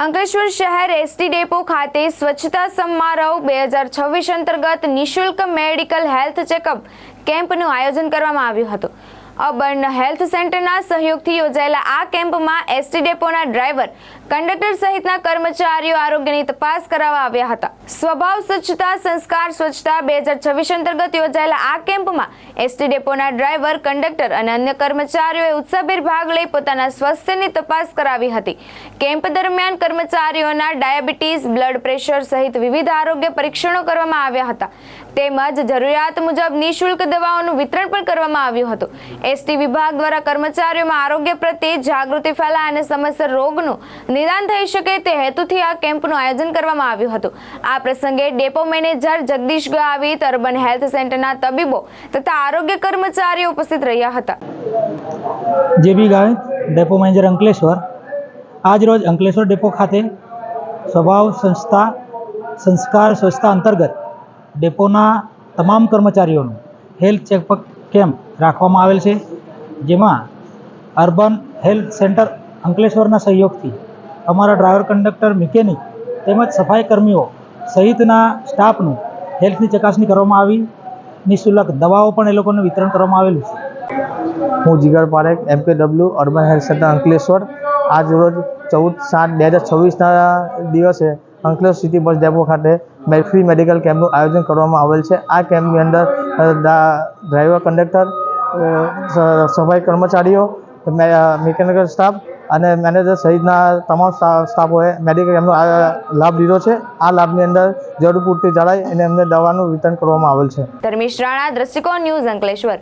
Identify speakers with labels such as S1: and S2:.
S1: અંકલેશ્વર શહેર ST depot ખાતે સ્વચ્છતા સમારોહ 2026 અંતર્ગત નિઃશુલ્ક મેડિકલ હેલ્થ ચેકઅપ કેમ્પનું આયોજન કરવામાં આવ્યું હતું। અર્બન હેલ્થ સેન્ટરના સહયોગથી યોજાયેલા આ કેમ્પમાં એસટી ડેપોના ડ્રાઈવર, કંડક્ટર સહિતના કર્મચારીઓ આરોગ્યની તપાસ કરાવવા આવ્યા હતા। સ્વભાવ સ્વચ્છતા સંસ્કાર સ્વચ્છતા 2026 અંતર્ગત યોજાયેલા આ કેમ્પમાં એસટી ડેપોના ડ્રાઈવર, કંડક્ટર અને અન્ય કર્મચારીઓએ ઉત્સાહભેર ભાગ લઈ પોતાના સ્વાસ્થ્યની તપાસ કરાવી હતી। કેમ્પ દરમિયાન કર્મચારીઓના ડાયાબિટીસ, બ્લડ પ્રેશર સહિત વિવિધ આરોગ્ય પરીક્ષણો કરવામાં આવ્યા હતા, તેમજ જરૂરિયાત મુજબ નિઃશુલ્ક દવાઓનું વિતરણ પણ કરવામાં આવ્યું હતું। એસટી વિભાગ દ્વારા કર્મચારીઓમાં આરોગ્ય પ્રત્યે જાગૃતિ ફેલાય અને સમયસર રોગનું નિદાન થઈ શકે તે હેતુથી આ કેમ્પનું આયોજન કરવામાં આવ્યું હતું। આ પ્રસંગે depot manager Jagdish Gavit, urban health સેન્ટરના તબીબો તથા આરોગ્ય કર્મચારીઓ ઉપસ્થિત રહ્યા હતા।
S2: જેબી ગાવિત, ડેપો મેનેજર અંકલેશ્વર। આજ રોજ અંકલેશ્વર ડેપો ખાતે સ્વભાવ સંસ્થા સંસ્કાર સ્વચ્છતા અંતર્ગત ડેપોના તમામ કર્મચારીઓનું હેલ્થ ચેકઅપ કેમ્પ રાખવામાં આવેલ છે, જેમાં અર્બન હેલ્થ સેન્ટર અંકલેશ્વરના સહયોગથી અમારા ડ્રાઈવર, કંડક્ટર, મિકેનિક તેમજ સફાઈ કર્મીઓ સહિતના સ્ટાફનું હેલ્થની ચકાસણી કરવામાં આવી। નિઃશુલ્ક દવાઓ પણ એ લોકોને વિતરણ કરવામાં આવેલું છે।
S3: હું Jigar Parekh, MPW, urban health centre Ankleshwar. આજ રોજ 14/7/2026ના દિવસે અંકલેશ્વર સિટી બસ ડેપો ખાતે ફ્રી મેડિકલ કેમ્પનું આયોજન કરવામાં આવેલ છે। આ કેમ્પની અંદર ડ્રાઈવર, કંડક્ટર, સફાઈ કર્મચારીઓ, મિકેનિકલ સ્ટાફ અને મેનેજર સહિતના તમામ સ્ટાફોએ મેડિકલ કેમ્પનો લાભ લીધો છે। આ લાભની અંદર જરૂર પૂરતી જણાય અને એમને દવાનું વિતરણ કરવામાં આવેલ છે।
S1: ધર્મેશ રાણા, દ્રષ્ટિકોણ ન્યૂઝ, અંકલેશ્વર।